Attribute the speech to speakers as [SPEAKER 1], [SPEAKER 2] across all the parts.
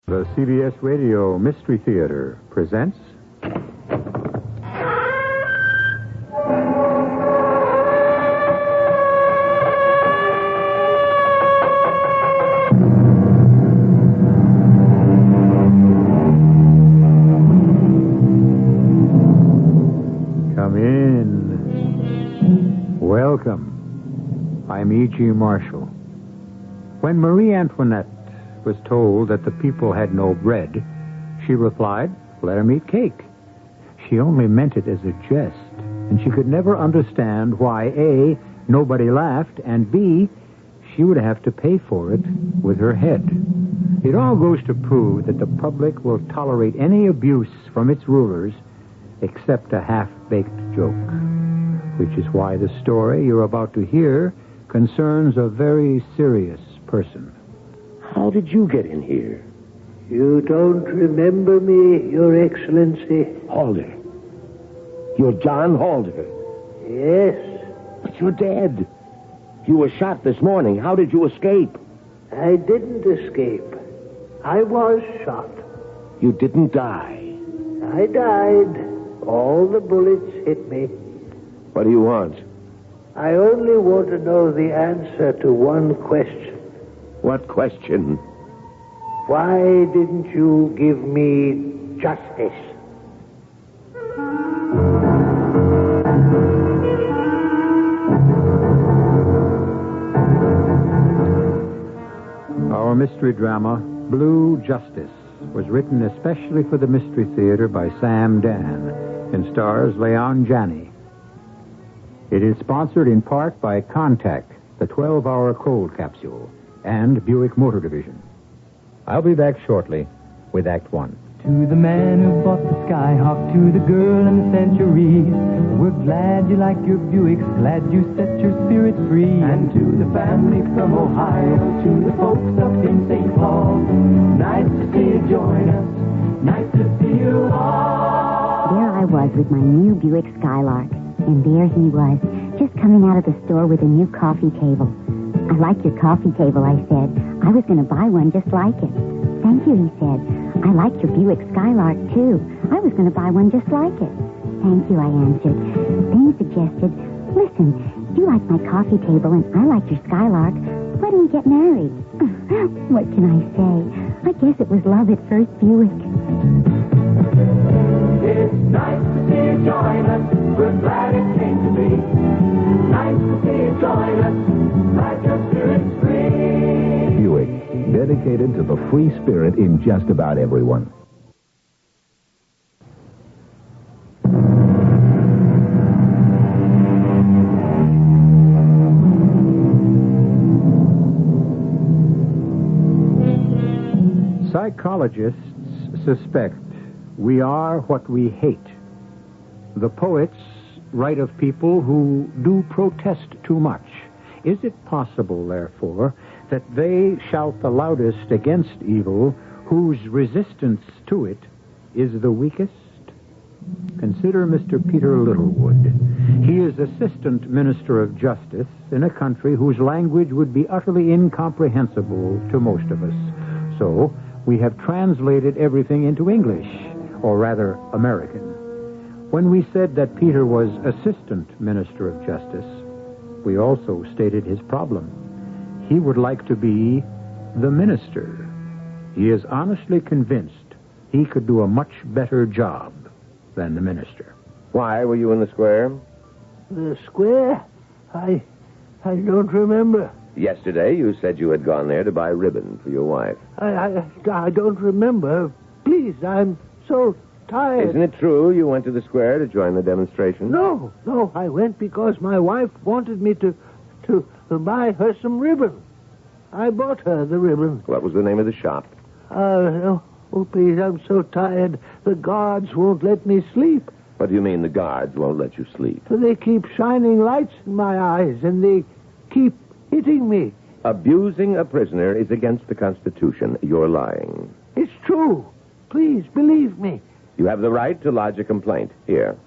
[SPEAKER 1] The CBS Radio Mystery Theater presents... Come in. Welcome. I'm E.G. Marshall. When Marie Antoinette was told that the people had no bread, she replied, "Let 'em eat cake." She only meant it as a jest, and she could never understand why A, nobody laughed, and B, she would have to pay for it with her head. It all goes to prove that the public will tolerate any abuse from its rulers except a half-baked joke, which is why the story you're about to hear concerns a very serious person.
[SPEAKER 2] How did you get in here?
[SPEAKER 3] You don't remember me, Your Excellency?
[SPEAKER 2] Halder. You're John Halder.
[SPEAKER 3] Yes.
[SPEAKER 2] But you're dead. You were shot this morning. How did you escape?
[SPEAKER 3] I didn't escape. I was shot.
[SPEAKER 2] You didn't die.
[SPEAKER 3] I died. All the bullets hit me.
[SPEAKER 2] What do you want?
[SPEAKER 3] I only want to know the answer to one question.
[SPEAKER 2] What question?
[SPEAKER 3] Why didn't you give me justice?
[SPEAKER 1] Our mystery drama, Blue Justice, was written especially for the Mystery Theater by Sam Dan and stars Leon Janney. It is sponsored in part by Contact, the 12-hour cold capsule, and Buick Motor Division. I'll be back shortly with Act One.
[SPEAKER 4] To the man who bought the Skyhawk, to the girl in the Century, we're glad you like your Buicks, glad you set your spirit free. And to the family from Ohio, to the folks up in St. Paul, nice to see you join us, nice to see you all.
[SPEAKER 5] There I was with my new Buick Skylark, and there he was, just coming out of the store with a new coffee table. "I like your coffee table," I said. "I was going to buy one just like it." "Thank you," he said. "I like your Buick Skylark, too. I was going to buy one just like it." "Thank you," I answered. Then he suggested, "Listen, you like my coffee table and I like your Skylark. Why don't we get married?" What can I say? I guess it was love at first Buick.
[SPEAKER 4] It's nice to see you join us. We're glad it came to be. Nice to see you join us. Like your spirit's free.
[SPEAKER 6] Buick, dedicated to the free spirit in just about everyone.
[SPEAKER 1] Psychologists suspect we are what we hate. The poets write of people who do protest too much. Is it possible, therefore, that they shout the loudest against evil whose resistance to it is the weakest? Consider Mr. Peter Littlewood. He is Assistant Minister of Justice in a country whose language would be utterly incomprehensible to most of us. So, we have translated everything into English, or rather, American. When we said that Peter was Assistant Minister of Justice, we also stated his problem. He would like to be the minister. He is honestly convinced he could do a much better job than the minister.
[SPEAKER 2] Why were you in the square?
[SPEAKER 3] The square? I don't remember.
[SPEAKER 2] Yesterday, you said you had gone there to buy ribbon for your wife.
[SPEAKER 3] I don't remember. Please, I'm so tired.
[SPEAKER 2] Isn't it true you went to the square to join the demonstration?
[SPEAKER 3] No, I went because my wife wanted me to buy her some ribbon. I bought her the ribbon.
[SPEAKER 2] What was the name of the shop?
[SPEAKER 3] Oh, please, I'm so tired. The guards won't let me sleep.
[SPEAKER 2] What do you mean the guards won't let you sleep?
[SPEAKER 3] They keep shining lights in my eyes, and they keep hitting me.
[SPEAKER 2] Abusing a prisoner is against the Constitution. You're lying.
[SPEAKER 3] It's true. Please, believe me.
[SPEAKER 2] You have the right to lodge a complaint. Here,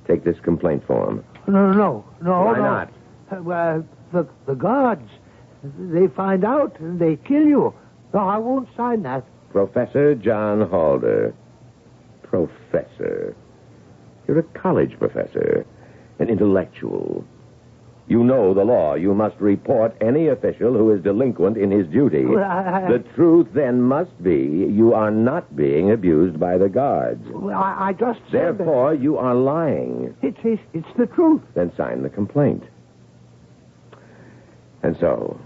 [SPEAKER 2] take this complaint form.
[SPEAKER 3] No.
[SPEAKER 2] Why not?
[SPEAKER 3] The guards, they find out and they kill you. No, I won't sign that.
[SPEAKER 2] Professor John Halder. Professor. You're a college professor, an intellectual. You know the law. You must report any official who is delinquent in his duty.
[SPEAKER 3] Well,
[SPEAKER 2] The truth then must be you are not being abused by the guards.
[SPEAKER 3] I just said
[SPEAKER 2] Therefore, you are lying.
[SPEAKER 3] it's the truth.
[SPEAKER 2] Then sign the complaint. And so,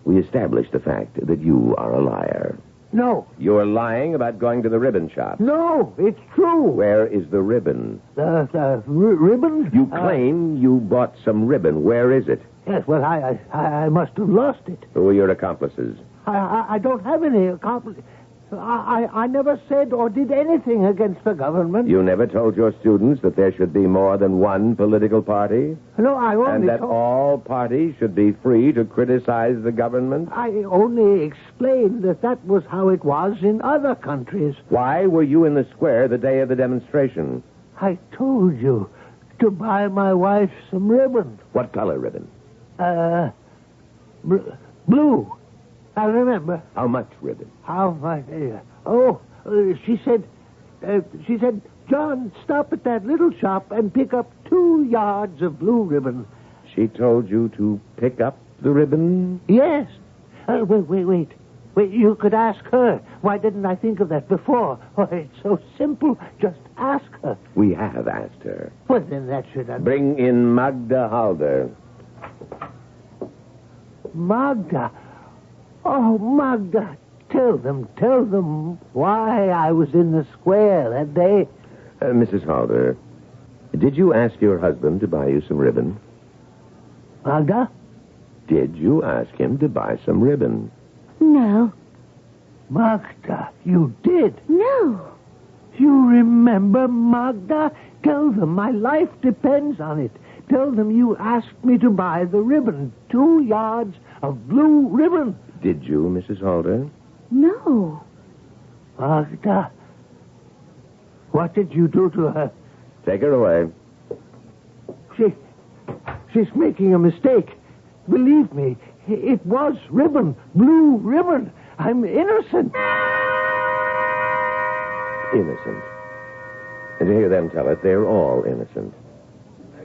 [SPEAKER 2] we establish the fact that you are a liar.
[SPEAKER 3] No.
[SPEAKER 2] You're lying about going to the ribbon shop.
[SPEAKER 3] No, it's true.
[SPEAKER 2] Where is the ribbon?
[SPEAKER 3] The ribbon?
[SPEAKER 2] You claim you bought some ribbon. Where is it?
[SPEAKER 3] Yes, well, I must have lost it.
[SPEAKER 2] Who are your accomplices?
[SPEAKER 3] I don't have any accomplice. I never said or did anything against the government.
[SPEAKER 2] You never told your students that there should be more than one political party?
[SPEAKER 3] No, I only
[SPEAKER 2] And that
[SPEAKER 3] told...
[SPEAKER 2] all parties should be free to criticize the government?
[SPEAKER 3] I only explained that was how it was in other countries.
[SPEAKER 2] Why were you in the square the day of the demonstration?
[SPEAKER 3] I told you to buy my wife some ribbon.
[SPEAKER 2] What color ribbon?
[SPEAKER 3] Blue. I remember.
[SPEAKER 2] How much ribbon?
[SPEAKER 3] How much? She said, John, stop at that little shop and pick up 2 yards of blue ribbon.
[SPEAKER 2] She told you to pick up the ribbon?
[SPEAKER 3] Yes. Wait. You could ask her. Why didn't I think of that before? Oh, it's so simple. Just ask her.
[SPEAKER 2] We have asked her.
[SPEAKER 3] Well, then that should...
[SPEAKER 2] Bring in Magda Halder.
[SPEAKER 3] Magda. Oh, Magda. Tell them why I was in the square that day.
[SPEAKER 2] Mrs. Halder, did you ask your husband to buy you some ribbon?
[SPEAKER 3] Magda?
[SPEAKER 2] Did you ask him to buy some ribbon?
[SPEAKER 5] No.
[SPEAKER 3] Magda, you did.
[SPEAKER 5] No.
[SPEAKER 3] You remember, Magda? Tell them my life depends on it. Tell them you asked me to buy the ribbon. 2 yards of blue ribbon.
[SPEAKER 2] Did you, Mrs. Halder?
[SPEAKER 5] No.
[SPEAKER 3] Magda, what did you do to her?
[SPEAKER 2] Take her away.
[SPEAKER 3] She's making a mistake. Believe me, it was ribbon, blue ribbon. I'm innocent.
[SPEAKER 2] Innocent. And to hear them tell it, they're all innocent.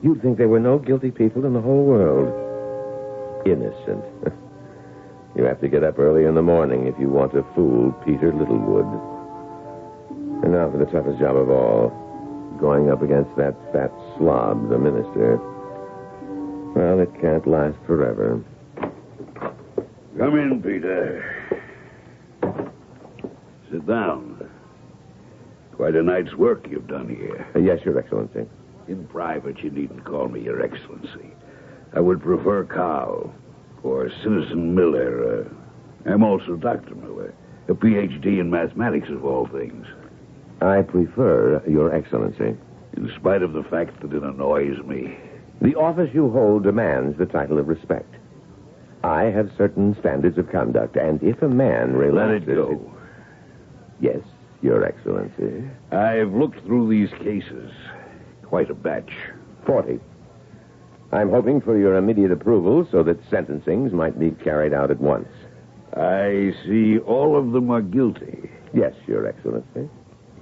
[SPEAKER 2] You'd think there were no guilty people in the whole world. Innocent. You have to get up early in the morning if you want to fool Peter Littlewood. And now for the toughest job of all, going up against that fat slob, the minister. Well, it can't last forever.
[SPEAKER 7] Come in, Peter. Sit down. Quite a night's work you've done here.
[SPEAKER 2] Yes, Your Excellency.
[SPEAKER 7] In private, you needn't call me Your Excellency. I would prefer Carl or Citizen Miller. I'm also Dr. Miller, a Ph.D. in mathematics of all things.
[SPEAKER 2] I prefer Your Excellency.
[SPEAKER 7] In spite of the fact that it annoys me.
[SPEAKER 2] The office you hold demands the title of respect. I have certain standards of conduct, and if a man relaxes...
[SPEAKER 7] Let it go.
[SPEAKER 2] Yes, Your Excellency.
[SPEAKER 7] I've looked through these cases. Quite a batch.
[SPEAKER 2] 40. I'm hoping for your immediate approval so that sentencings might be carried out at once.
[SPEAKER 7] I see all of them are guilty.
[SPEAKER 2] Yes, Your Excellency.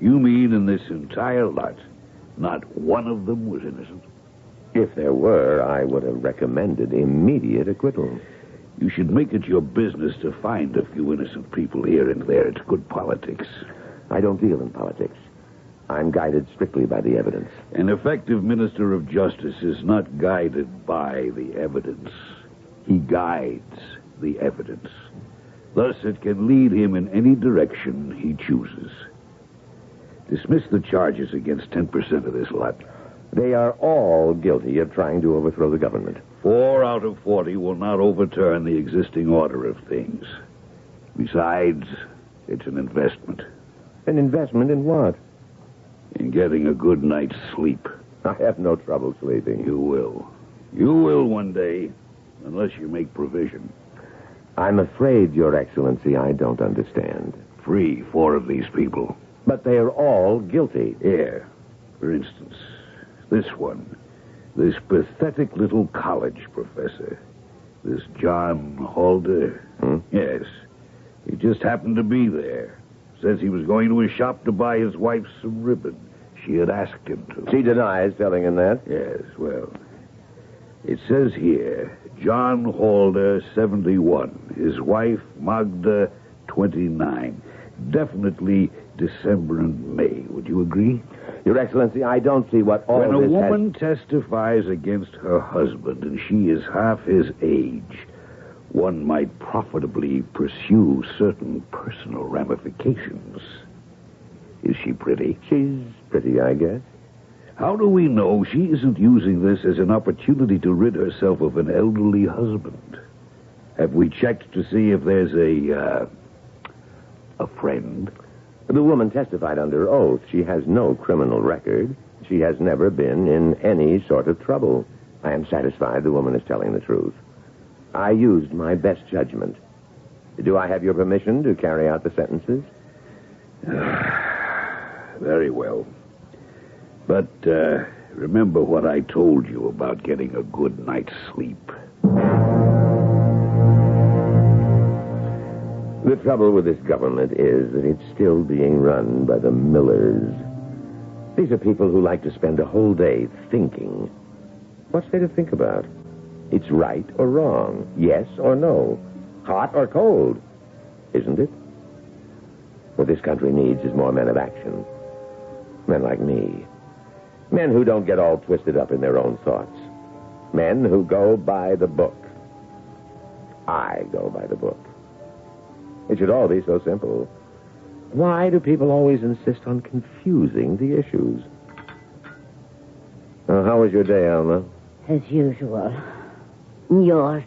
[SPEAKER 7] You mean in this entire lot, not one of them was innocent?
[SPEAKER 2] If there were, I would have recommended immediate acquittal.
[SPEAKER 7] You should make it your business to find a few innocent people here and there. It's good politics.
[SPEAKER 2] I don't deal in politics. I'm guided strictly by the evidence.
[SPEAKER 7] An effective minister of justice is not guided by the evidence. He guides the evidence. Thus, it can lead him in any direction he chooses. Dismiss the charges against 10% of this lot.
[SPEAKER 2] They are all guilty of trying to overthrow the government.
[SPEAKER 7] 4 out of 40 will not overturn the existing order of things. Besides, it's an investment.
[SPEAKER 2] An investment in what?
[SPEAKER 7] In getting a good night's sleep.
[SPEAKER 2] I have no trouble sleeping.
[SPEAKER 7] You will. You will one day, unless you make provision.
[SPEAKER 2] I'm afraid, Your Excellency, I don't understand.
[SPEAKER 7] Free 4 of these people.
[SPEAKER 2] But they are all guilty.
[SPEAKER 7] Here, for instance, this one. This pathetic little college professor. This John Halder.
[SPEAKER 2] Hmm?
[SPEAKER 7] Yes. He just happened to be there. Says he was going to his shop to buy his wife some ribbon. She had asked him to.
[SPEAKER 2] She denies telling him that.
[SPEAKER 7] Yes, well, it says here, John Halder, 71. His wife, Magda, 29. Definitely December and May. Would you agree?
[SPEAKER 2] Your Excellency, I don't see what all
[SPEAKER 7] When a
[SPEAKER 2] this
[SPEAKER 7] woman testifies against her husband and she is half his age, one might profitably pursue certain personal ramifications. Is she pretty?
[SPEAKER 2] She's pretty, I guess.
[SPEAKER 7] How do we know she isn't using this as an opportunity to rid herself of an elderly husband? Have we checked to see if there's a friend?
[SPEAKER 2] The woman testified under oath. She has no criminal record. She has never been in any sort of trouble. I am satisfied the woman is telling the truth. I used my best judgment. Do I have your permission to carry out the sentences?
[SPEAKER 7] Very well. But remember what I told you about getting a good night's sleep.
[SPEAKER 2] The trouble with this government is that it's still being run by the Millers. These are people who like to spend a whole day thinking. What's there to think about? It's right or wrong, yes or no, hot or cold, isn't it? What this country needs is more men of action. Men like me. Men who don't get all twisted up in their own thoughts. Men who go by the book. I go by the book. It should all be so simple. Why do people always insist on confusing the issues? How was your day, Alma?
[SPEAKER 5] As usual. Yours.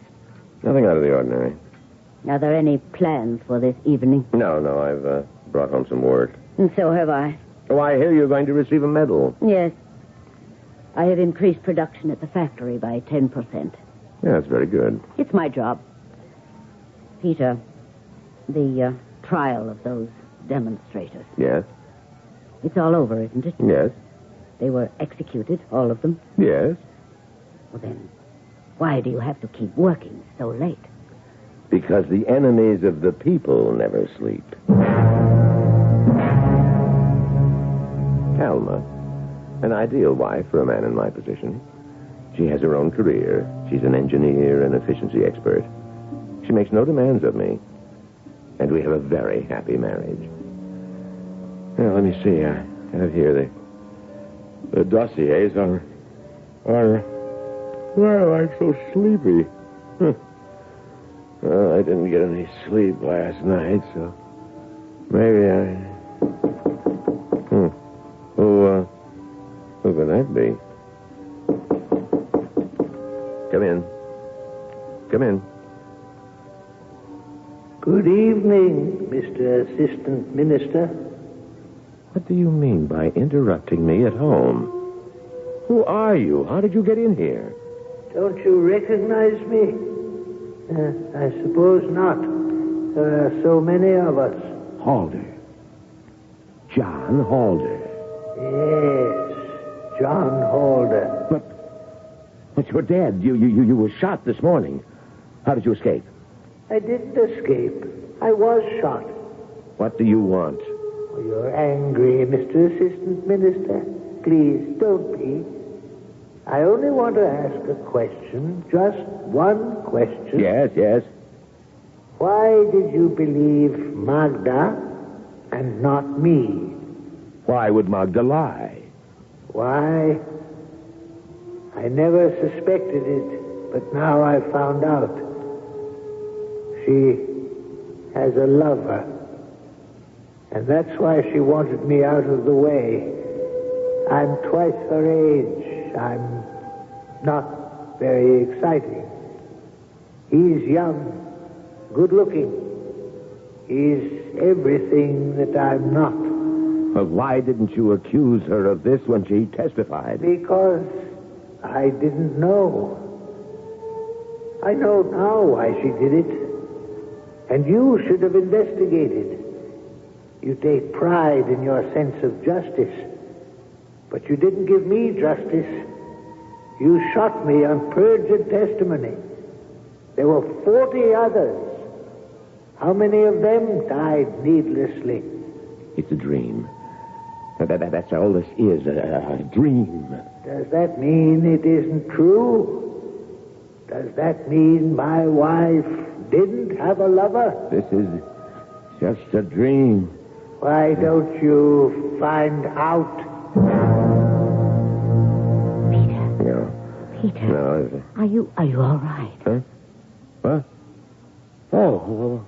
[SPEAKER 2] Nothing out of the ordinary.
[SPEAKER 5] Are there any plans for this evening?
[SPEAKER 2] No, I've brought home some work.
[SPEAKER 5] And so have I.
[SPEAKER 2] Oh, I hear you're going to receive a medal.
[SPEAKER 5] Yes. I have increased production at the factory by 10%.
[SPEAKER 2] Yeah, that's very good.
[SPEAKER 5] It's my job. Peter, the trial of those demonstrators.
[SPEAKER 2] Yes?
[SPEAKER 5] It's all over, isn't it?
[SPEAKER 2] Yes.
[SPEAKER 5] They were executed, all of them.
[SPEAKER 2] Yes.
[SPEAKER 5] Well, then, why do you have to keep working so late?
[SPEAKER 2] Because the enemies of the people never sleep. Alma, an ideal wife for a man in my position. She has her own career. She's an engineer and efficiency expert. She makes no demands of me. And we have a very happy marriage. Now, let me see. I have here the dossiers on... Well, I'm so sleepy. Well, I didn't get any sleep last night, so maybe I... Who can that be? Come in. Come in.
[SPEAKER 3] Good evening, Mr. Assistant Minister.
[SPEAKER 2] What do you mean by interrupting me at home? Who are you? How did you get in here?
[SPEAKER 3] Don't you recognize me? I suppose not. There are so many of us.
[SPEAKER 2] Halder. John Halder.
[SPEAKER 3] Yes, John Halder.
[SPEAKER 2] But you're dead. You were shot this morning. How did you escape?
[SPEAKER 3] I didn't escape. I was shot.
[SPEAKER 2] What do you want?
[SPEAKER 3] Oh, you're angry, Mr. Assistant Minister. Please, don't be. I only want to ask a question. Just one question.
[SPEAKER 2] Yes.
[SPEAKER 3] Why did you believe Magda and not me?
[SPEAKER 2] Why would Magda lie?
[SPEAKER 3] Why? I never suspected it, but now I've found out. She has a lover. And that's why she wanted me out of the way. I'm twice her age. I'm not very exciting. He's young, good-looking. He's everything that I'm not.
[SPEAKER 2] But why didn't you accuse her of this when she testified?
[SPEAKER 3] Because I didn't know. I know now why she did it. And you should have investigated. You take pride in your sense of justice. But you didn't give me justice. You shot me on perjured testimony. There were 40 others. How many of them died needlessly?
[SPEAKER 2] It's a dream. That's all this is, a dream.
[SPEAKER 3] Does that mean it isn't true? Does that mean my wife didn't have a lover?
[SPEAKER 2] This is just a dream.
[SPEAKER 3] Why don't you find out?
[SPEAKER 5] Peter.
[SPEAKER 2] No.
[SPEAKER 5] Peter.
[SPEAKER 2] No.
[SPEAKER 5] Are you all right?
[SPEAKER 2] Huh? What? Oh.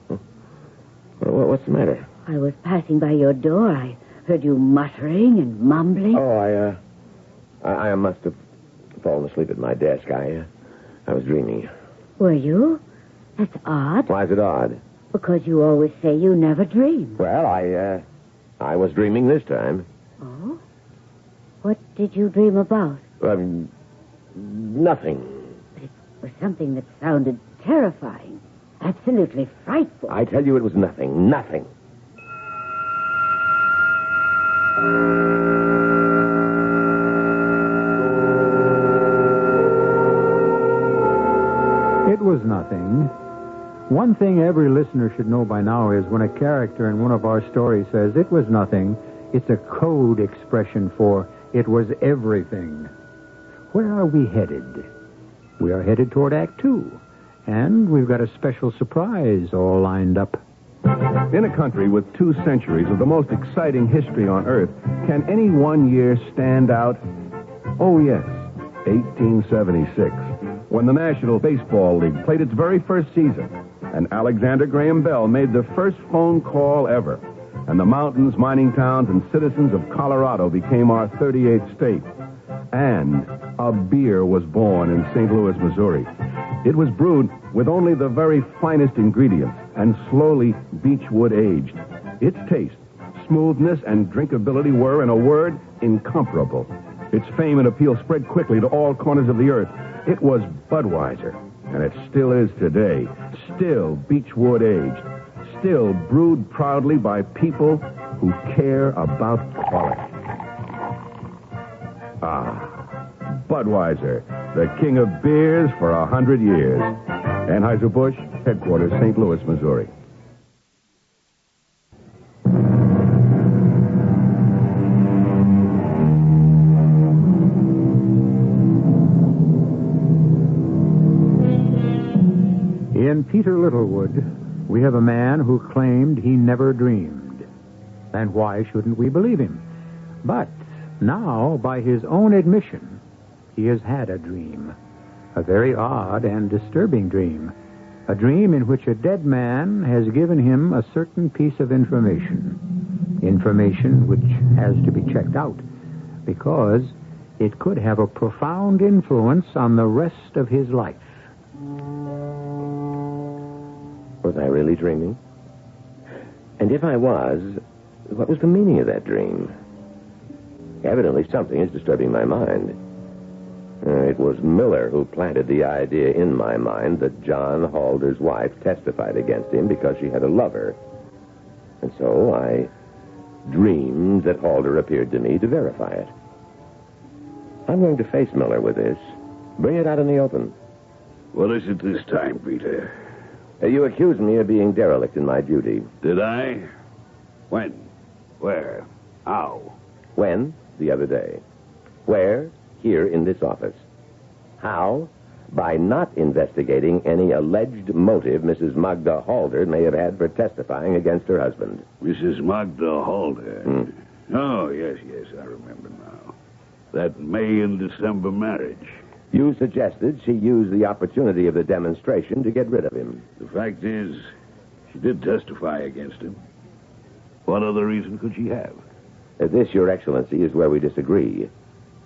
[SPEAKER 2] What's the matter?
[SPEAKER 5] I was passing by your door. I heard you muttering and mumbling.
[SPEAKER 2] Oh, I must have fallen asleep at my desk. I was dreaming.
[SPEAKER 5] Were you? That's odd.
[SPEAKER 2] Why is it odd?
[SPEAKER 5] Because you always say you never dream.
[SPEAKER 2] Well, I was dreaming this time.
[SPEAKER 5] Oh? What did you dream about?
[SPEAKER 2] Nothing.
[SPEAKER 5] It was something that sounded terrifying. Absolutely frightful.
[SPEAKER 2] I tell you it was nothing. Nothing.
[SPEAKER 1] It was nothing. One thing every listener should know by now is when a character in one of our stories says it was nothing, it's a code expression for it was everything. Where are we headed? We are headed toward Act 2. And we've got a special surprise all lined up.
[SPEAKER 6] In a country with 2 centuries of the most exciting history on Earth, can any one year stand out? Oh, yes, 1876, when the National Baseball League played its very first season, and Alexander Graham Bell made the first phone call ever, and the mountains, mining towns, and citizens of Colorado became our 38th state. And a beer was born in St. Louis, Missouri. It was brewed with only the very finest ingredients and slowly beechwood aged. Its taste, smoothness, and drinkability were, in a word, incomparable. Its fame and appeal spread quickly to all corners of the earth. It was Budweiser, and it still is today. Still beechwood aged. Still brewed proudly by people who care about quality. Budweiser, the king of beers for 100 years. Anheuser-Busch, headquarters, St. Louis, Missouri.
[SPEAKER 1] In Peter Littlewood, we have a man who claimed he never dreamed. And why shouldn't we believe him? But now, by his own admission, he has had a dream. A very odd and disturbing dream. A dream in which a dead man has given him a certain piece of information. Information which has to be checked out, because it could have a profound influence on the rest of his life.
[SPEAKER 2] Was I really dreaming? And if I was, what was the meaning of that dream? Evidently something is disturbing my mind. It was Miller who planted the idea in my mind that John Halder's wife testified against him because she had a lover. And so I dreamed that Halder appeared to me to verify it. I'm going to face Miller with this. Bring it out in the open.
[SPEAKER 7] What is it this time, Peter?
[SPEAKER 2] You accused me of being derelict in my duty.
[SPEAKER 7] Did I? When? Where? How?
[SPEAKER 2] When? The other day. Where? Here in this office. How? By not investigating any alleged motive Mrs. Magda Halder may have had for testifying against her husband.
[SPEAKER 7] Mrs. Magda Halder? Oh, yes, I remember now. That May and December marriage.
[SPEAKER 2] You suggested she use the opportunity of the demonstration to get rid of him.
[SPEAKER 7] The fact is, she did testify against him. What other reason could she have?
[SPEAKER 2] This, Your Excellency, is where we disagree.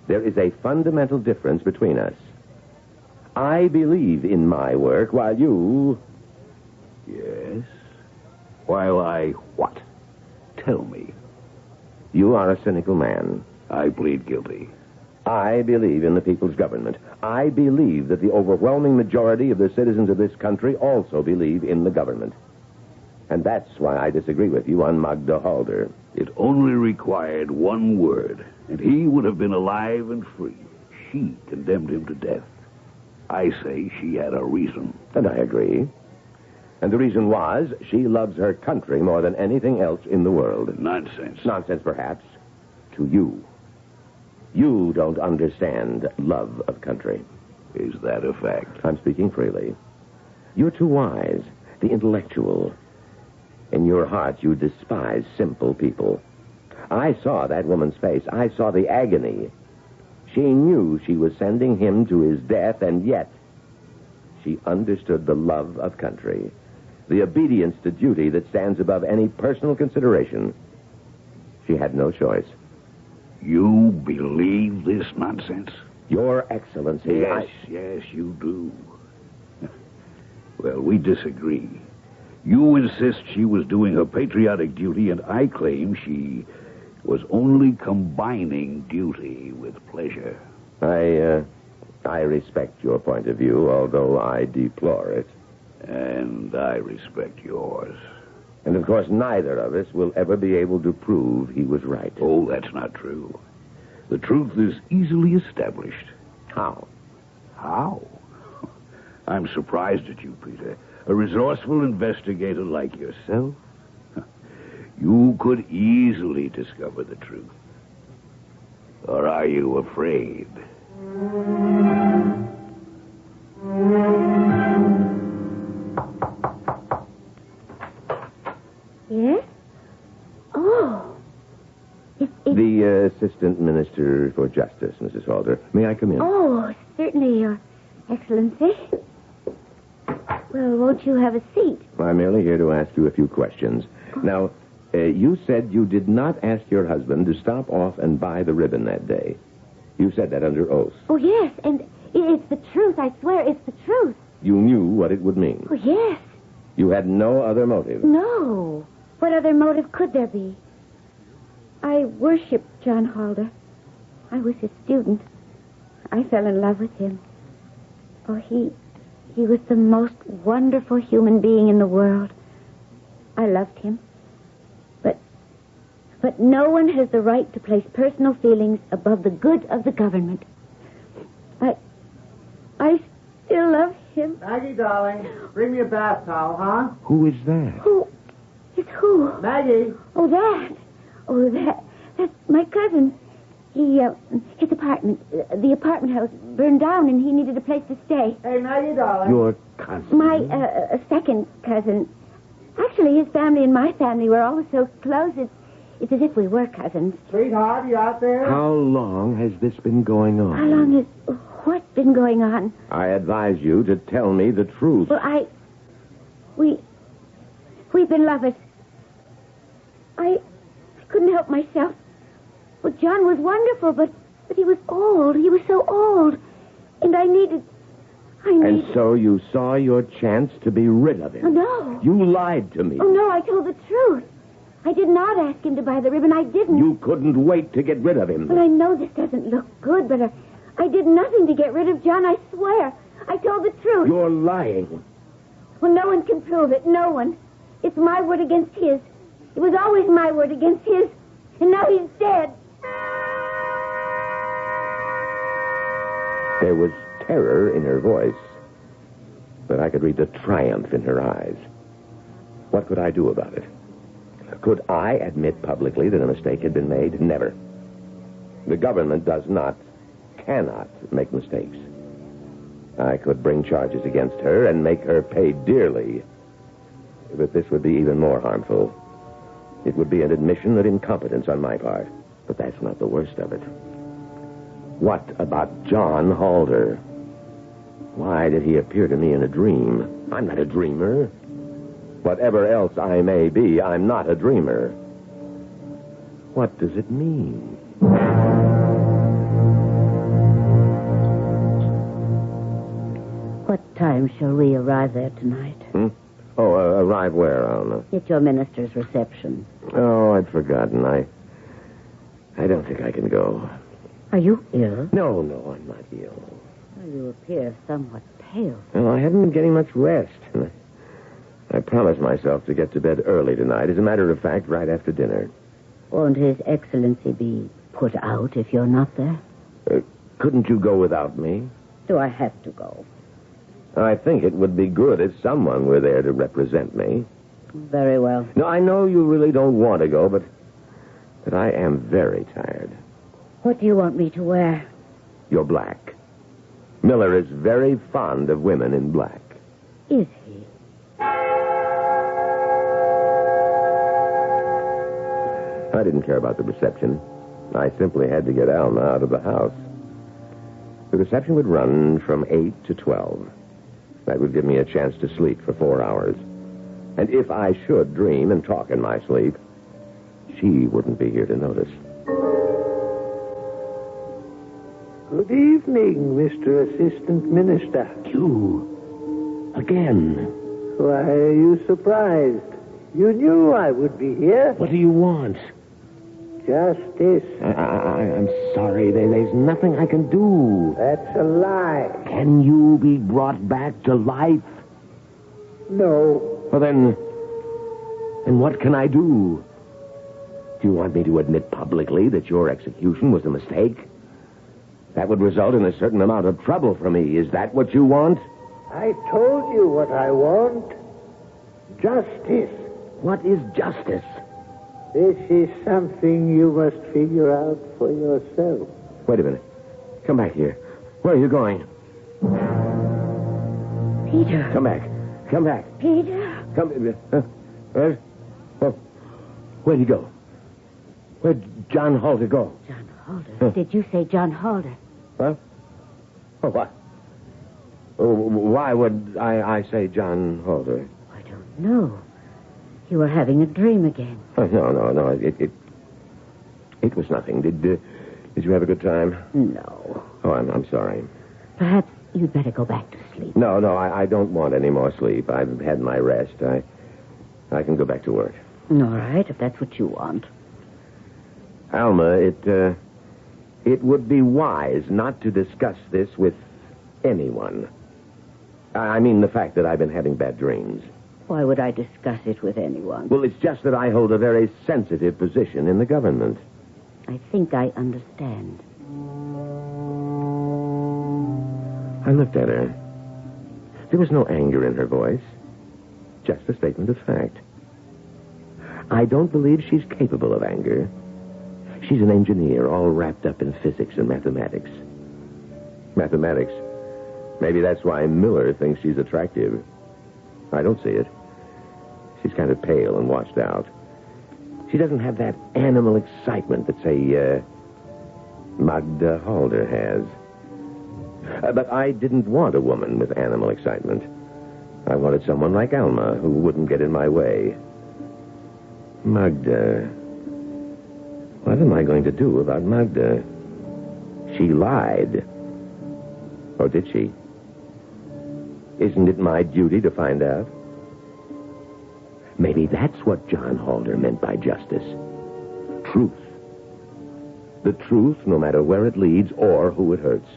[SPEAKER 2] There is a fundamental difference between us. I believe in my work, while you...
[SPEAKER 7] Yes? While I what? Tell me.
[SPEAKER 2] You are a cynical man.
[SPEAKER 7] I plead guilty.
[SPEAKER 2] I believe in the people's government. I believe that the overwhelming majority of the citizens of this country also believe in the government. And that's why I disagree with you on Magda Halder.
[SPEAKER 7] It only required one word, and he would have been alive and free. She condemned him to death. I say she had a reason.
[SPEAKER 2] And I agree. And the reason was she loves her country more than anything else in the world.
[SPEAKER 7] Nonsense.
[SPEAKER 2] Nonsense, perhaps, to you. You don't understand love of country.
[SPEAKER 7] Is that a fact?
[SPEAKER 2] I'm speaking freely. You're too wise, the intellectual. In your heart, you despise simple people. I saw that woman's face. I saw the agony. She knew she was sending him to his death, and yet she understood the love of country, the obedience to duty that stands above any personal consideration. She had no choice.
[SPEAKER 7] You believe this nonsense?
[SPEAKER 2] Your Excellency,
[SPEAKER 7] Yes, you do. Well, we disagree. You insist she was doing her patriotic duty, and I claim she was only combining duty with pleasure.
[SPEAKER 2] I respect your point of view, although I deplore it.
[SPEAKER 7] And I respect yours.
[SPEAKER 2] And, of course, neither of us will ever be able to prove he was right.
[SPEAKER 7] Oh, that's not true. The truth is easily established.
[SPEAKER 2] How?
[SPEAKER 7] How? I'm surprised at you, Peter. A resourceful investigator like yourself. You could easily discover the truth. Or are you afraid?
[SPEAKER 5] Yes? Oh.
[SPEAKER 2] The Assistant Minister for Justice, Mrs. Halder. May I come in?
[SPEAKER 5] Oh, certainly, Your Excellency. Well, won't you have a seat?
[SPEAKER 2] I'm merely here to ask you a few questions. Now, you said you did not ask your husband to stop off and buy the ribbon that day. You said that under oath.
[SPEAKER 5] Oh, yes, and it's the truth. I swear it's the truth.
[SPEAKER 2] You knew what it would mean.
[SPEAKER 5] Oh, yes.
[SPEAKER 2] You had no other motive.
[SPEAKER 5] No. What other motive could there be? I worshipped John Halder. I was his student. I fell in love with him. Oh, he was the most wonderful human being in the world. I loved him. But no one has the right to place personal feelings above the good of the government. I still love him.
[SPEAKER 8] Maggie, darling, bring me a bath towel, huh?
[SPEAKER 2] Who is that?
[SPEAKER 5] Who? It's who?
[SPEAKER 8] Maggie.
[SPEAKER 5] Oh, that. Oh, that's my cousin. His apartment, the apartment house burned down and he needed a place to stay.
[SPEAKER 8] Hey, Maggie, darling.
[SPEAKER 2] Your cousin?
[SPEAKER 5] My second cousin. Actually, his family and my family were always so close. It's as if we were cousins.
[SPEAKER 8] Sweetheart, you out there?
[SPEAKER 2] How long has this been going on?
[SPEAKER 5] How long has what's been going on?
[SPEAKER 2] I advise you to tell me the truth.
[SPEAKER 5] Well, we've been lovers. I couldn't help myself. Well, John was wonderful, but he was old. He was so old. And I needed...
[SPEAKER 2] And so you saw your chance to be rid of him.
[SPEAKER 5] Oh, no.
[SPEAKER 2] You lied to me.
[SPEAKER 5] Oh, no, I told the truth. I did not ask him to buy the ribbon. I didn't.
[SPEAKER 2] You couldn't wait to get rid of him.
[SPEAKER 5] Well, I know this doesn't look good, but I did nothing to get rid of John, I swear. I told the truth.
[SPEAKER 2] You're lying.
[SPEAKER 5] Well, no one can prove it. No one. It's my word against his. It was always my word against his. And now he's dead.
[SPEAKER 2] There was terror in her voice, but I could read the triumph in her eyes. What could I do about it? Could I admit publicly that a mistake had been made? Never. The government cannot make mistakes. I could bring charges against her and make her pay dearly. But this would be even more harmful. It would be an admission of incompetence on my part. But that's not the worst of it. What about John Halder? Why did he appear to me in a dream? I'm not a dreamer. Whatever else I may be, I'm not a dreamer. What does it mean?
[SPEAKER 5] What time shall we arrive there tonight?
[SPEAKER 2] Oh, arrive where, Alma?
[SPEAKER 5] At your minister's reception.
[SPEAKER 2] Oh, I'd forgotten. I don't think I can go.
[SPEAKER 5] Are you ill?
[SPEAKER 2] No, I'm not ill.
[SPEAKER 5] Well, you appear somewhat pale.
[SPEAKER 2] Well, I haven't been getting much rest. I promised myself to get to bed early tonight. As a matter of fact, right after dinner.
[SPEAKER 5] Won't His Excellency be put out if you're not there?
[SPEAKER 2] Couldn't you go without me?
[SPEAKER 5] Do I have to go?
[SPEAKER 2] I think it would be good if someone were there to represent me.
[SPEAKER 9] Very well.
[SPEAKER 2] No, I know you really don't want to go, but I am very tired.
[SPEAKER 9] What do you want me to wear?
[SPEAKER 2] You're black. Miller is very fond of women in black.
[SPEAKER 9] Is he?
[SPEAKER 2] I didn't care about the reception. I simply had to get Alma out of the house. The reception would run from 8 to 12. That would give me a chance to sleep for 4 hours. And if I should dream and talk in my sleep, she wouldn't be here to notice.
[SPEAKER 3] Good evening, Mr. Assistant Minister.
[SPEAKER 2] You? Again?
[SPEAKER 3] Why are you surprised? You knew I would be here.
[SPEAKER 2] What do you want?
[SPEAKER 3] Justice.
[SPEAKER 2] I'm sorry. There's nothing I can do.
[SPEAKER 3] That's a lie.
[SPEAKER 2] Can you be brought back to life?
[SPEAKER 3] No.
[SPEAKER 2] Well, then what can I do? Do you want me to admit publicly that your execution was a mistake? That would result in a certain amount of trouble for me. Is that what you want?
[SPEAKER 3] I told you what I want. Justice.
[SPEAKER 2] What is justice?
[SPEAKER 3] This is something you must figure out for yourself.
[SPEAKER 2] Wait a minute. Come back here. Where are you going?
[SPEAKER 9] Peter.
[SPEAKER 2] Come back. Come back.
[SPEAKER 9] Peter.
[SPEAKER 2] Come. Where? Oh, where'd he go? Where'd John Halder go?
[SPEAKER 9] John Halder? Did you say John Halder?
[SPEAKER 2] What? Oh, what? Oh, why would I say John Halder?
[SPEAKER 9] I don't know. You were having a dream again.
[SPEAKER 2] Oh, no. It was nothing. Did you have a good time?
[SPEAKER 9] No.
[SPEAKER 2] Oh, I'm sorry.
[SPEAKER 9] Perhaps you'd better go back to sleep.
[SPEAKER 2] No, I don't want any more sleep. I've had my rest. I can go back to work.
[SPEAKER 9] All right, if that's what you want.
[SPEAKER 2] Alma, it would be wise not to discuss this with anyone. I mean the fact that I've been having bad dreams.
[SPEAKER 9] Why would I discuss it with anyone?
[SPEAKER 2] Well, it's just that I hold a very sensitive position in the government.
[SPEAKER 9] I think I understand.
[SPEAKER 2] I looked at her. There was no anger in her voice, just a statement of fact. I don't believe she's capable of anger. She's an engineer, all wrapped up in physics and mathematics. Mathematics. Maybe that's why Miller thinks she's attractive. I don't see it. She's kind of pale and washed out. She doesn't have that animal excitement that, say, Magda Halder has. But I didn't want a woman with animal excitement. I wanted someone like Alma who wouldn't get in my way. Magda. What am I going to do about Magda? She lied. Or did she? Isn't it my duty to find out? Maybe that's what John Halder meant by justice. Truth. The truth, no matter where it leads or who it hurts.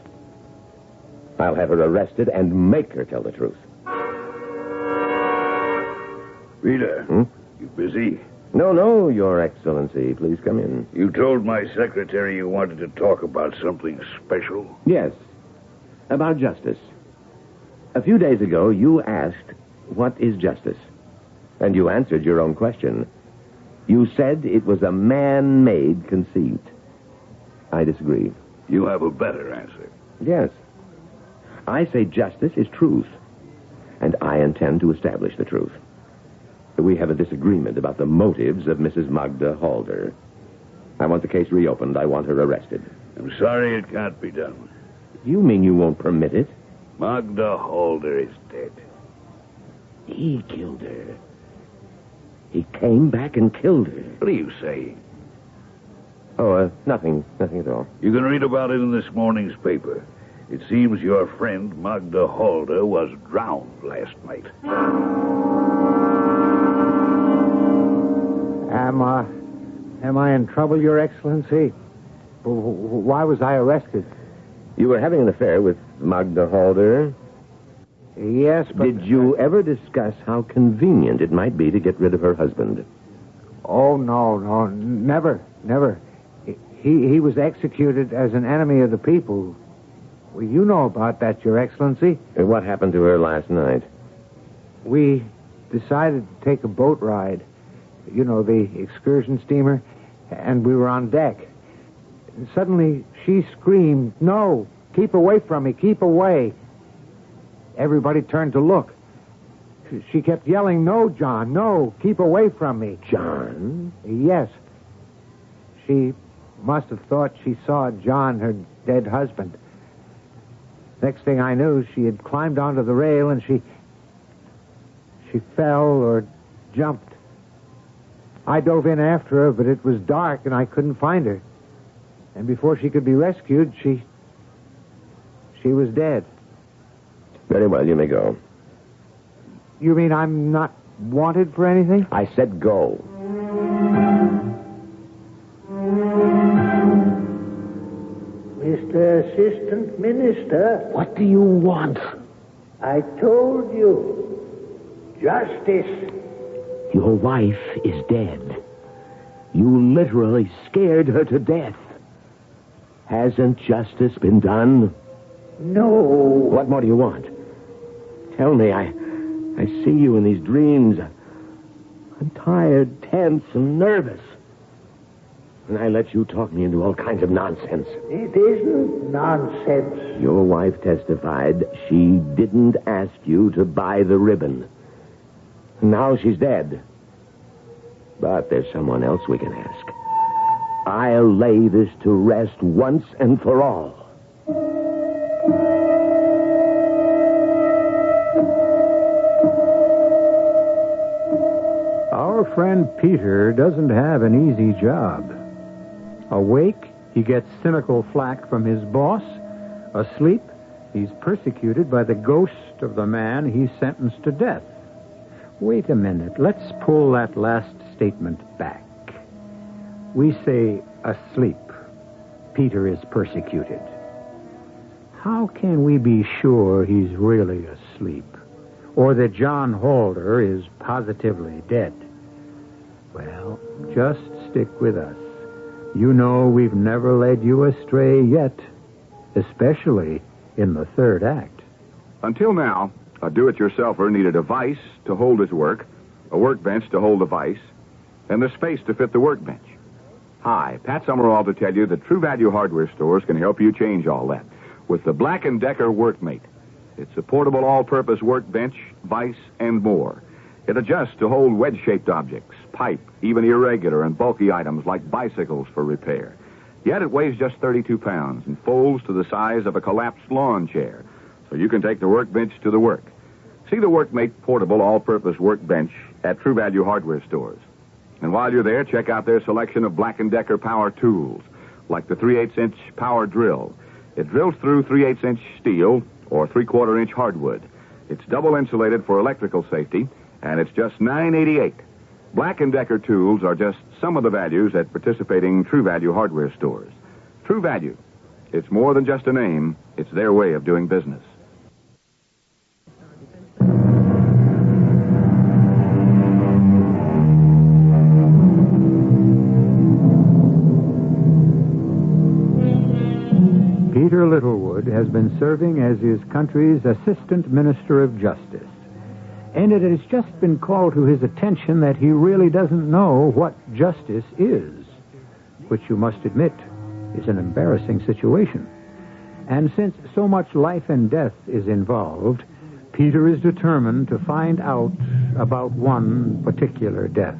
[SPEAKER 2] I'll have her arrested and make her tell the truth.
[SPEAKER 7] Peter, you busy?
[SPEAKER 2] No, Your Excellency. Please come in.
[SPEAKER 7] You told my secretary you wanted to talk about something special?
[SPEAKER 2] Yes. About justice. A few days ago, you asked, what is justice? And you answered your own question. You said it was a man-made conceit. I disagree.
[SPEAKER 7] You have a better answer.
[SPEAKER 2] Yes. I say justice is truth, and I intend to establish the truth. We have a disagreement about the motives of Mrs. Magda Halder. I want the case reopened. I want her arrested.
[SPEAKER 7] I'm sorry it can't be done.
[SPEAKER 2] You mean you won't permit it?
[SPEAKER 7] Magda Halder is dead.
[SPEAKER 2] He killed her. He came back and killed her.
[SPEAKER 7] What are you saying?
[SPEAKER 2] Oh, nothing at all.
[SPEAKER 7] You can read about it in this morning's paper. It seems your friend Magda Halder was drowned last night.
[SPEAKER 1] Am I in trouble, Your Excellency? Why was I arrested?
[SPEAKER 2] You were having an affair with Magda Halder?
[SPEAKER 1] Yes, but...
[SPEAKER 2] Did you ever discuss how convenient it might be to get rid of her husband?
[SPEAKER 1] Oh, no, never. He was executed as an enemy of the people.
[SPEAKER 3] Well, you know about that, Your Excellency.
[SPEAKER 2] And what happened to her last night?
[SPEAKER 3] We decided to take a boat ride. You know, the excursion steamer. And we were on deck. And suddenly, she screamed, "No! Keep away from me! Keep away!" Everybody turned to look. She kept yelling, "No, John, no! Keep away from me!"
[SPEAKER 2] John?
[SPEAKER 3] Yes. She must have thought she saw John, her dead husband. Next thing I knew, she had climbed onto the rail and she fell or jumped. I dove in after her, but it was dark and I couldn't find her. And before she could be rescued, she was dead.
[SPEAKER 2] Very well, you may go.
[SPEAKER 3] You mean I'm not wanted for anything?
[SPEAKER 2] I said go.
[SPEAKER 3] Mr. Assistant Minister.
[SPEAKER 2] What do you want?
[SPEAKER 3] I told you. Justice.
[SPEAKER 2] Your wife is dead. You literally scared her to death. Hasn't justice been done?
[SPEAKER 3] No.
[SPEAKER 2] What more do you want? Tell me, I see you in these dreams. I'm tired, tense, and nervous. And I let you talk me into all kinds of nonsense.
[SPEAKER 3] It isn't nonsense.
[SPEAKER 2] Your wife testified she didn't ask you to buy the ribbon. Now she's dead. But there's someone else we can ask. I'll lay this to rest once and for all.
[SPEAKER 1] Our friend Peter doesn't have an easy job. Awake, he gets cynical flack from his boss. Asleep, he's persecuted by the ghost of the man he sentenced to death. Wait a minute. Let's pull that last statement back. We say asleep. Peter is persecuted. How can we be sure he's really asleep? Or that John Halder is positively dead? Well, just stick with us. You know we've never led you astray yet, especially in the third act.
[SPEAKER 6] Until now, a do-it-yourselfer needed a vise to hold his work, a workbench to hold the vise, and the space to fit the workbench. Hi, Pat Summerall to tell you that True Value hardware stores can help you change all that with the Black & Decker Workmate. It's a portable all-purpose workbench, vise, and more. It adjusts to hold wedge-shaped objects, pipe, even irregular and bulky items like bicycles for repair. Yet it weighs just 32 pounds and folds to the size of a collapsed lawn chair, so you can take the workbench to the work. See the Workmate portable all-purpose workbench at True Value hardware stores. And while you're there, check out their selection of Black & Decker power tools, like the 3/8-inch power drill. It drills through 3/8-inch steel or 3/4-inch hardwood. It's double insulated for electrical safety, and it's just $9.88. Black & Decker tools are just some of the values at participating True Value hardware stores. True Value. It's more than just a name. It's their way of doing business.
[SPEAKER 1] Peter Littlewood has been serving as his country's Assistant Minister of Justice. And it has just been called to his attention that he really doesn't know what justice is, which you must admit is an embarrassing situation. And since so much life and death is involved, Peter is determined to find out about one particular death,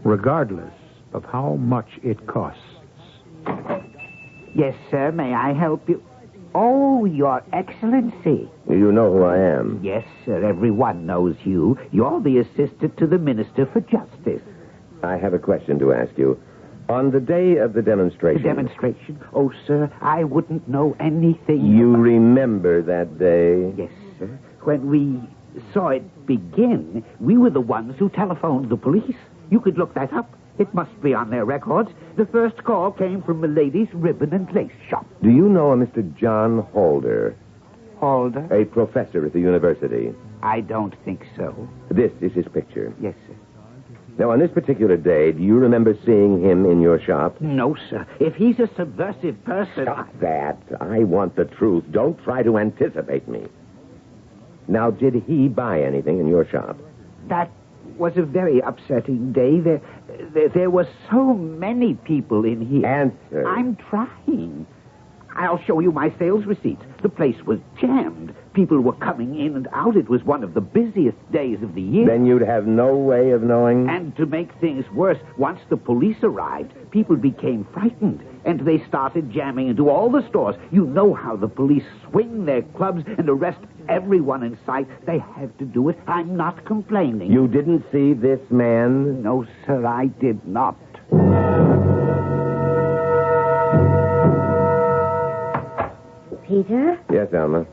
[SPEAKER 1] regardless of how much it costs.
[SPEAKER 10] Yes, sir. May I help you? Oh, Your Excellency.
[SPEAKER 2] You know who I am.
[SPEAKER 10] Yes, sir. Everyone knows you. You're the assistant to the Minister for Justice.
[SPEAKER 2] I have a question to ask you. On the day of the demonstration...
[SPEAKER 10] The demonstration? Oh, sir, I wouldn't know anything.
[SPEAKER 2] You remember that day?
[SPEAKER 10] Yes, sir. When we saw it begin, we were the ones who telephoned the police. You could look that up. It must be on their records. The first call came from a lady's ribbon and lace shop.
[SPEAKER 2] Do you know a Mr. John Halder?
[SPEAKER 10] Halder?
[SPEAKER 2] A professor at the university.
[SPEAKER 10] I don't think so.
[SPEAKER 2] This is his picture.
[SPEAKER 10] Yes, sir.
[SPEAKER 2] Now, on this particular day, do you remember seeing him in your shop?
[SPEAKER 10] No, sir. If he's a subversive person...
[SPEAKER 2] Stop that. I want the truth. Don't try to anticipate me. Now, did he buy anything in your shop?
[SPEAKER 10] That was a very upsetting day. There were so many people in here.
[SPEAKER 2] Answer.
[SPEAKER 10] I'm trying. I'll show you my sales receipts. The place was jammed. People were coming in and out. It was one of the busiest days of the year.
[SPEAKER 2] Then you'd have no way of knowing?
[SPEAKER 10] And to make things worse, once the police arrived, people became frightened, and they started jamming into all the stores. You know how the police swing their clubs and arrest everyone in sight. They have to do it. I'm not complaining.
[SPEAKER 2] You didn't see this man?
[SPEAKER 10] No, sir, I did not.
[SPEAKER 9] Peter?
[SPEAKER 2] Yes, Alma.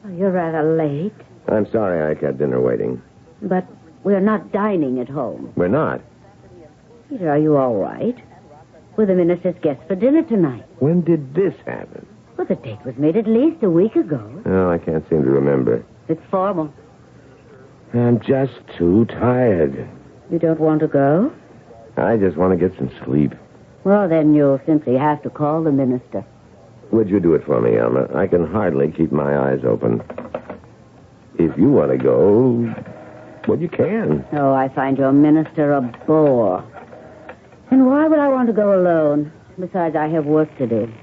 [SPEAKER 9] Oh, you're rather late.
[SPEAKER 2] I'm sorry I kept dinner waiting.
[SPEAKER 9] But we're not dining at home.
[SPEAKER 2] We're not.
[SPEAKER 9] Peter, are you all right? We're the minister's guests for dinner tonight.
[SPEAKER 2] When did this happen?
[SPEAKER 9] Well, the date was made at least a week ago.
[SPEAKER 2] Oh, I can't seem to remember.
[SPEAKER 9] It's formal.
[SPEAKER 2] I'm just too tired.
[SPEAKER 9] You don't want to go?
[SPEAKER 2] I just want to get some sleep.
[SPEAKER 9] Well, then you'll simply have to call the minister.
[SPEAKER 2] Would you do it for me, Alma? I can hardly keep my eyes open. If you want to go, well, you can.
[SPEAKER 9] Oh, I find your minister a bore. And why would I want to go alone? Besides, I have work to do.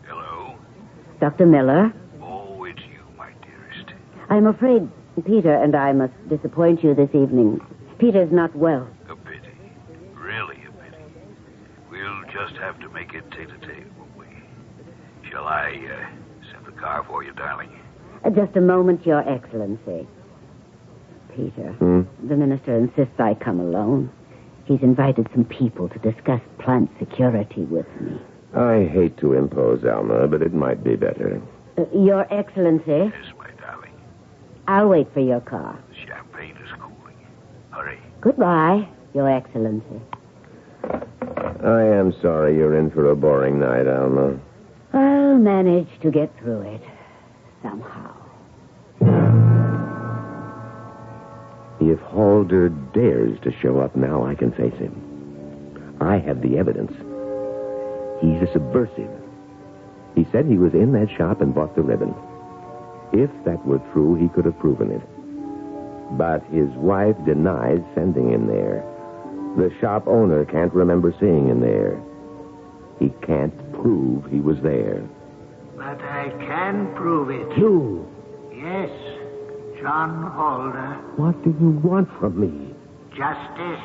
[SPEAKER 7] Hello?
[SPEAKER 9] Dr. Miller?
[SPEAKER 7] Oh, it's you, my dearest.
[SPEAKER 9] I'm afraid Peter and I must disappoint you this evening. Peter's not well.
[SPEAKER 7] A pity. Really a pity. We'll just have to make it tete-a-tete, won't we? Shall I send the car for you, darling?
[SPEAKER 9] Just a moment, Your Excellency. Peter, the minister insists I come alone. He's invited some people to discuss plant security with me.
[SPEAKER 2] I hate to impose, Alma, but it might be better.
[SPEAKER 9] Your Excellency,
[SPEAKER 7] Yes, my darling.
[SPEAKER 9] I'll wait for your car.
[SPEAKER 7] The champagne is cooling. Hurry.
[SPEAKER 9] Goodbye, Your Excellency.
[SPEAKER 2] I am sorry you're in for a boring night, Alma.
[SPEAKER 9] I'll manage to get through it somehow.
[SPEAKER 2] If Halder dares to show up now, I can face him. I have the evidence. He's a subversive. He said he was in that shop and bought the ribbon. If that were true, he could have proven it. But his wife denies sending him there. The shop owner can't remember seeing him there. He can't prove he was there.
[SPEAKER 3] But I can prove it.
[SPEAKER 2] You?
[SPEAKER 3] Yes, John Halder.
[SPEAKER 2] What do you want from me?
[SPEAKER 3] Justice.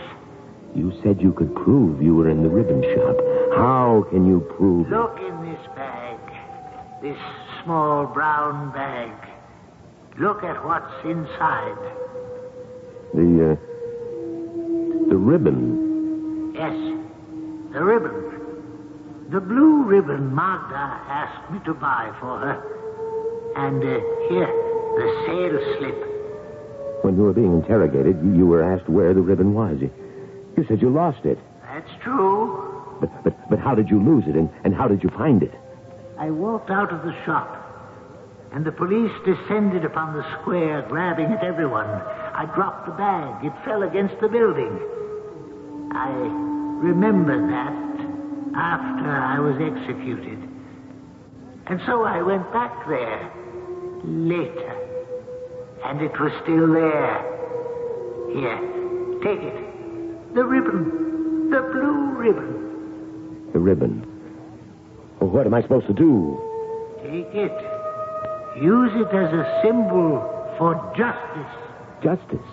[SPEAKER 2] You said you could prove you were in the ribbon shop. How can you prove it?
[SPEAKER 3] Look in this bag. This small brown bag. Look at what's inside.
[SPEAKER 2] The ribbon.
[SPEAKER 3] Yes, the ribbon. The blue ribbon Magda asked me to buy for her. And here, the sales slip.
[SPEAKER 2] When you were being interrogated, you were asked where the ribbon was. You said you lost it.
[SPEAKER 3] That's true.
[SPEAKER 2] But how did you lose it, and how did you find it?
[SPEAKER 3] I walked out of the shop, and the police descended upon the square, grabbing at everyone. I dropped the bag. It fell against the building. I remember that after I was executed. And so I went back there later, and it was still there. Here, take it. The ribbon. The blue ribbon.
[SPEAKER 2] The ribbon. Well, what am I supposed to do?
[SPEAKER 3] Take it. Use it as a symbol for justice.
[SPEAKER 2] Justice?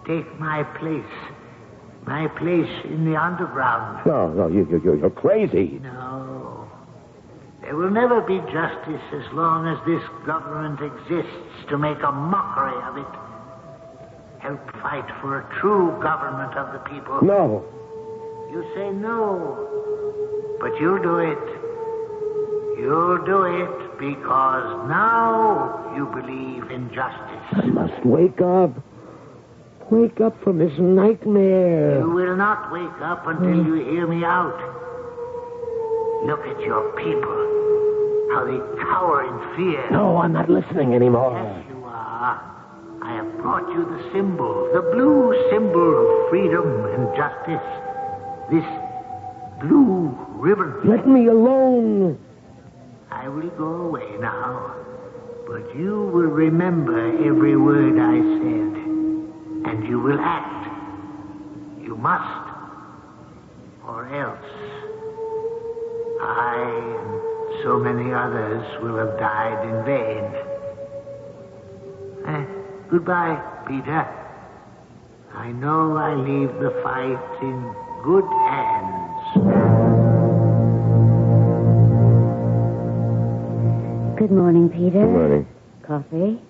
[SPEAKER 3] Take my place. My place in the underground.
[SPEAKER 2] No, you're crazy.
[SPEAKER 3] No. There will never be justice as long as this government exists to make a mockery of it. Help fight for a true government of the people.
[SPEAKER 2] No.
[SPEAKER 3] You say no, but you'll do it. You'll do it because now you believe in justice.
[SPEAKER 2] I must wake up. Wake up from this nightmare.
[SPEAKER 3] You will not wake up until you hear me out. Look at your people. How they cower in fear.
[SPEAKER 2] No, I'm not listening anymore.
[SPEAKER 3] Yes, you are. I have brought you the symbol, the blue symbol of freedom and justice. This blue ribbon.
[SPEAKER 2] Let me alone.
[SPEAKER 3] I will go away now, but you will remember every word I said, and you will act. You must, or else I and so many others will have died in vain. Goodbye, Peter. I know I leave the fight in good hands.
[SPEAKER 9] Good morning, Peter.
[SPEAKER 2] Good morning.
[SPEAKER 9] Coffee?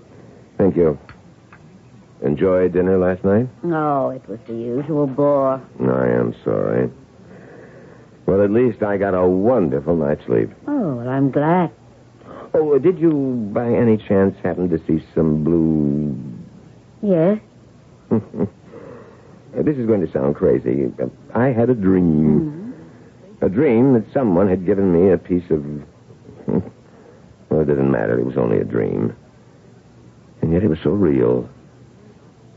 [SPEAKER 2] Thank you. Enjoy dinner last night?
[SPEAKER 9] Oh, it was the usual bore.
[SPEAKER 2] I am sorry. Well, at least I got a wonderful night's sleep.
[SPEAKER 9] Oh, well, I'm glad.
[SPEAKER 2] Oh, did you, by any chance, happen to see some blue...
[SPEAKER 9] Yes?
[SPEAKER 2] This is going to sound crazy. I had a dream.
[SPEAKER 9] Mm-hmm.
[SPEAKER 2] A dream that someone had given me a piece of... Well, it didn't matter. It was only a dream. And yet it was so real.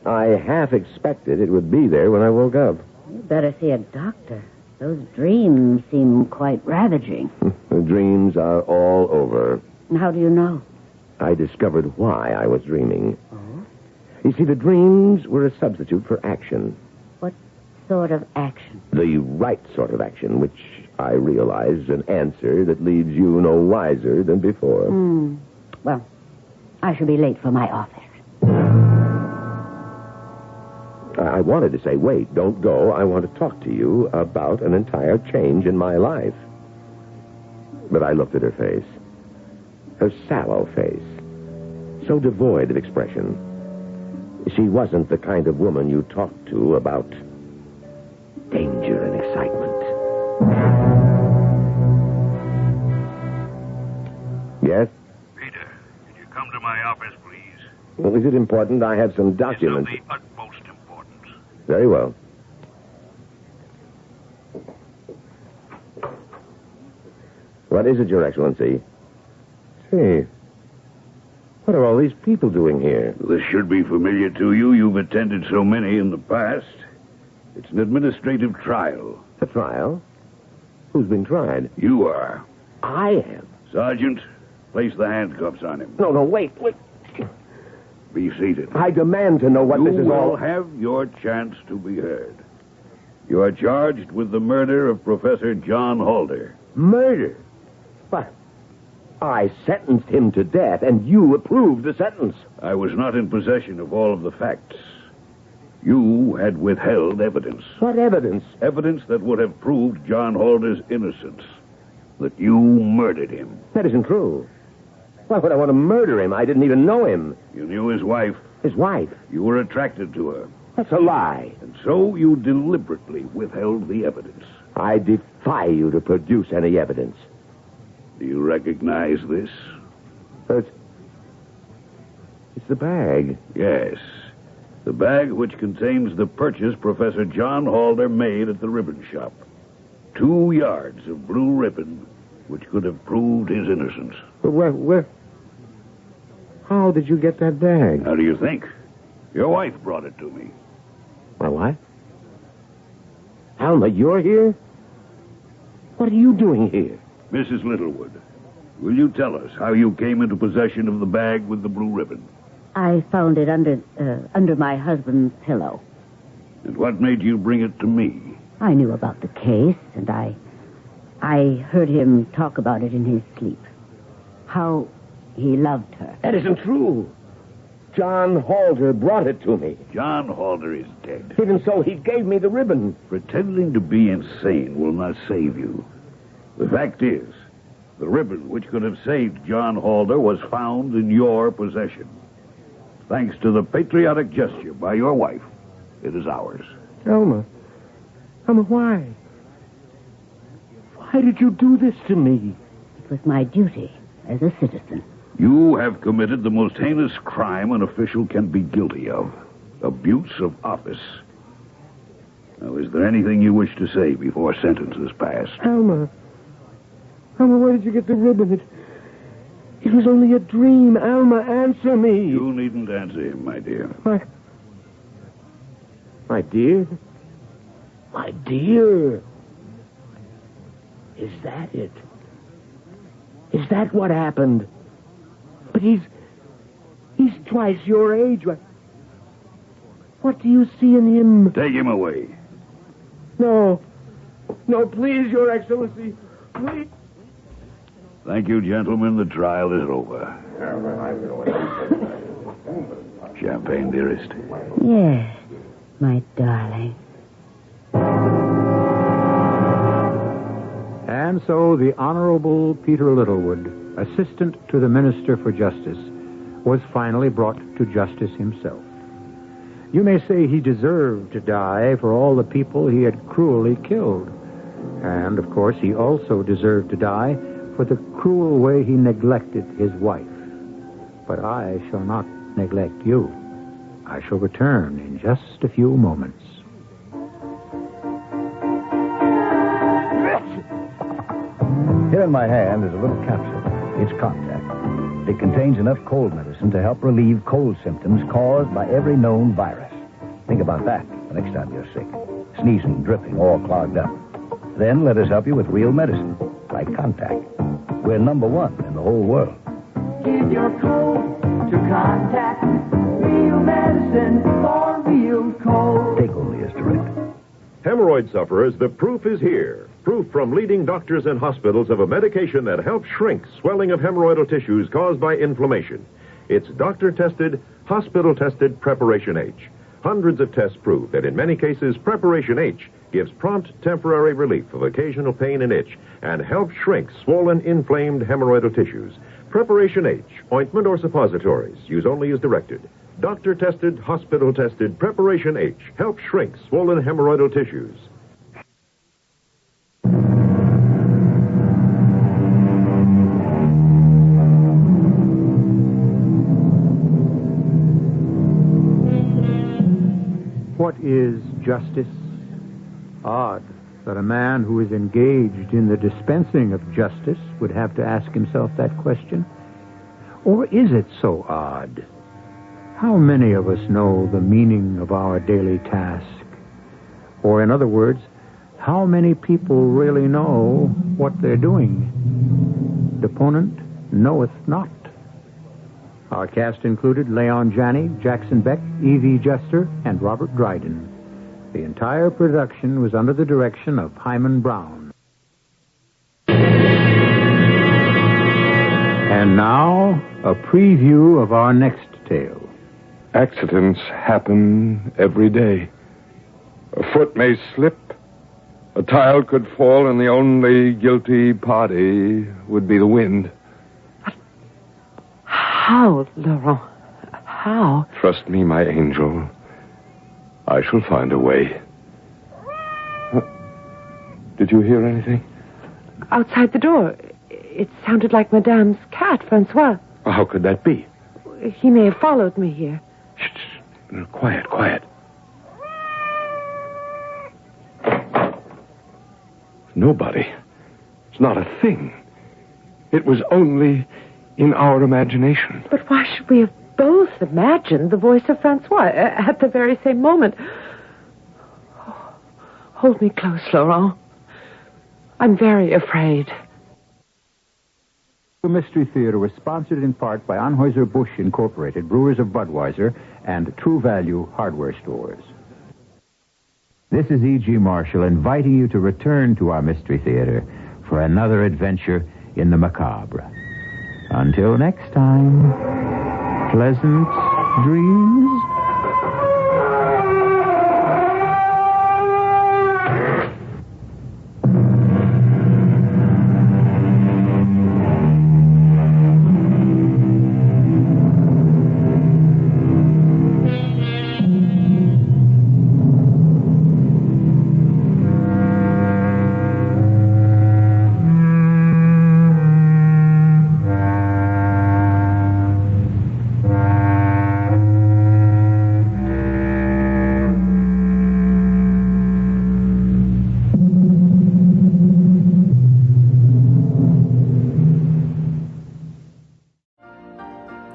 [SPEAKER 2] I half expected it would be there when I woke up.
[SPEAKER 9] You better see a doctor. Those dreams seem quite ravaging.
[SPEAKER 2] The dreams are all over.
[SPEAKER 9] And how do you know?
[SPEAKER 2] I discovered why I was dreaming.
[SPEAKER 9] Oh?
[SPEAKER 2] You see, the dreams were a substitute for action.
[SPEAKER 9] What sort of action?
[SPEAKER 2] The right sort of action, which I realize is an answer that leaves you no wiser than before.
[SPEAKER 9] Well, I shall be late for my office.
[SPEAKER 2] I wanted to say, wait, don't go. I want to talk to you about an entire change in my life. But I looked at her face. Her sallow face. So devoid of expression. She wasn't the kind of woman you talk to about danger and excitement. Yes?
[SPEAKER 7] Peter, can you come to my office, please?
[SPEAKER 2] Well, is it important? I have some documents.
[SPEAKER 7] It's of the utmost importance.
[SPEAKER 2] Very well. What is it, Your Excellency? Say, what are all these people doing here?
[SPEAKER 7] This should be familiar to you. You've attended so many in the past. It's an administrative trial.
[SPEAKER 2] A trial? Who's been tried?
[SPEAKER 7] You are.
[SPEAKER 2] I am.
[SPEAKER 7] Sergeant, place the handcuffs on him.
[SPEAKER 2] No, wait.
[SPEAKER 7] Be seated.
[SPEAKER 2] I demand to know what
[SPEAKER 7] You
[SPEAKER 2] this is
[SPEAKER 7] will
[SPEAKER 2] all...
[SPEAKER 7] have your chance to be heard. You are charged with the murder of Professor John Halder.
[SPEAKER 2] Murder? What? I sentenced him to death, and you approved the sentence.
[SPEAKER 7] I was not in possession of all of the facts. You had withheld evidence.
[SPEAKER 2] What evidence?
[SPEAKER 7] Evidence that would have proved John Halder's innocence. That you murdered him.
[SPEAKER 2] That isn't true. Why would I want to murder him? I didn't even know him.
[SPEAKER 7] You knew his wife.
[SPEAKER 2] His wife?
[SPEAKER 7] You were attracted to her.
[SPEAKER 2] That's a lie.
[SPEAKER 7] And so you deliberately withheld the evidence.
[SPEAKER 2] I defy you to produce any evidence.
[SPEAKER 7] Do you recognize this?
[SPEAKER 2] It's the bag.
[SPEAKER 7] Yes. The bag which contains the purchase Professor John Halder made at the ribbon shop. 2 yards of blue ribbon which could have proved his innocence.
[SPEAKER 2] But where... How did you get that bag?
[SPEAKER 7] How do you think? Your wife brought it to me.
[SPEAKER 2] My wife? Alma, you're here? What are you doing here?
[SPEAKER 7] Mrs. Littlewood, will you tell us how you came into possession of the bag with the blue ribbon?
[SPEAKER 9] I found it under my husband's pillow.
[SPEAKER 7] And what made you bring it to me?
[SPEAKER 9] I knew about the case, and I heard him talk about it in his sleep. How he loved her.
[SPEAKER 2] That isn't true. John Halder brought it to me.
[SPEAKER 7] John Halder is dead.
[SPEAKER 2] Even so, he gave me the ribbon.
[SPEAKER 7] Pretending to be insane will not save you. The fact is, the ribbon which could have saved John Halder was found in your possession. Thanks to the patriotic gesture by your wife, it is ours.
[SPEAKER 2] Alma, why? Why did you do this to me?
[SPEAKER 9] It was my duty as a citizen.
[SPEAKER 7] You have committed the most heinous crime an official can be guilty of. Abuse of office. Now, is there anything you wish to say before sentence is passed?
[SPEAKER 2] Alma, where did you get the ribbon?
[SPEAKER 11] It was only a dream. Alma, answer me.
[SPEAKER 7] You needn't answer him, my dear.
[SPEAKER 11] My dear? My dear? Is that it? Is that what happened? But he's twice your age. What do you see in him?
[SPEAKER 7] Take him away.
[SPEAKER 11] No, please, Your Excellency. Please.
[SPEAKER 7] Thank you, gentlemen. The trial is over. Champagne, dearest.
[SPEAKER 9] Yes, my darling.
[SPEAKER 1] And so the Honorable Peter Littlewood, assistant to the Minister for Justice, was finally brought to justice himself. You may say he deserved to die for all the people he had cruelly killed. And, of course, he also deserved to die for the cruel way he neglected his wife. But I shall not neglect you. I shall return in just a few moments.
[SPEAKER 12] Here in my hand is a little capsule. It's Contact. It contains enough cold medicine to help relieve cold symptoms caused by every known virus. Think about that the next time you're sick. Sneezing, dripping, all clogged up. Then let us help you with real medicine, like Contact. We're number one in the whole world.
[SPEAKER 4] Give your cold to Contact. Real medicine for real cold.
[SPEAKER 12] Take only as directed.
[SPEAKER 6] Hemorrhoid sufferers, the proof is here. Proof from leading doctors and hospitals of a medication that helps shrink swelling of hemorrhoidal tissues caused by inflammation. It's doctor-tested, hospital-tested Preparation H. Hundreds of tests prove that in many cases, Preparation H gives prompt temporary relief of occasional pain and itch and helps shrink swollen, inflamed hemorrhoidal tissues. Preparation H, ointment or suppositories, use only as directed. Doctor-tested, hospital-tested Preparation H helps shrink swollen hemorrhoidal tissues.
[SPEAKER 1] What is justice? Odd that a man who is engaged in the dispensing of justice would have to ask himself that question. Or is it so odd? How many of us know the meaning of our daily task? Or in other words, how many people really know what they're doing? Deponent knoweth not. Our cast included Leon Janney, Jackson Beck, E.V. Jester, and Robert Dryden. The entire production was under the direction of Hyman Brown. And now, a preview of our next tale.
[SPEAKER 13] Accidents happen every day. A foot may slip, a tile could fall, and the only guilty party would be the wind.
[SPEAKER 14] How, Laurent? How?
[SPEAKER 13] Trust me, my angel. I shall find a way. Did you hear anything?
[SPEAKER 14] Outside the door. It sounded like Madame's cat, Francois.
[SPEAKER 13] How could that be?
[SPEAKER 14] He may have followed me here.
[SPEAKER 13] Shh. Quiet. Nobody. It's not a thing. It was only in our imagination.
[SPEAKER 14] But why should we have both imagined the voice of Francois at the very same moment? Oh, hold me close, Laurent. I'm very afraid.
[SPEAKER 1] The Mystery Theater was sponsored in part by Anheuser-Busch Incorporated, Brewers of Budweiser, and True Value Hardware Stores. This is E.G. Marshall inviting you to return to our Mystery Theater for another adventure in the macabre. Until next time, pleasant dreams.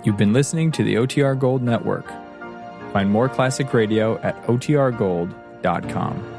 [SPEAKER 15] You've been listening to the OTR Gold Network. Find more classic radio at otrgold.com.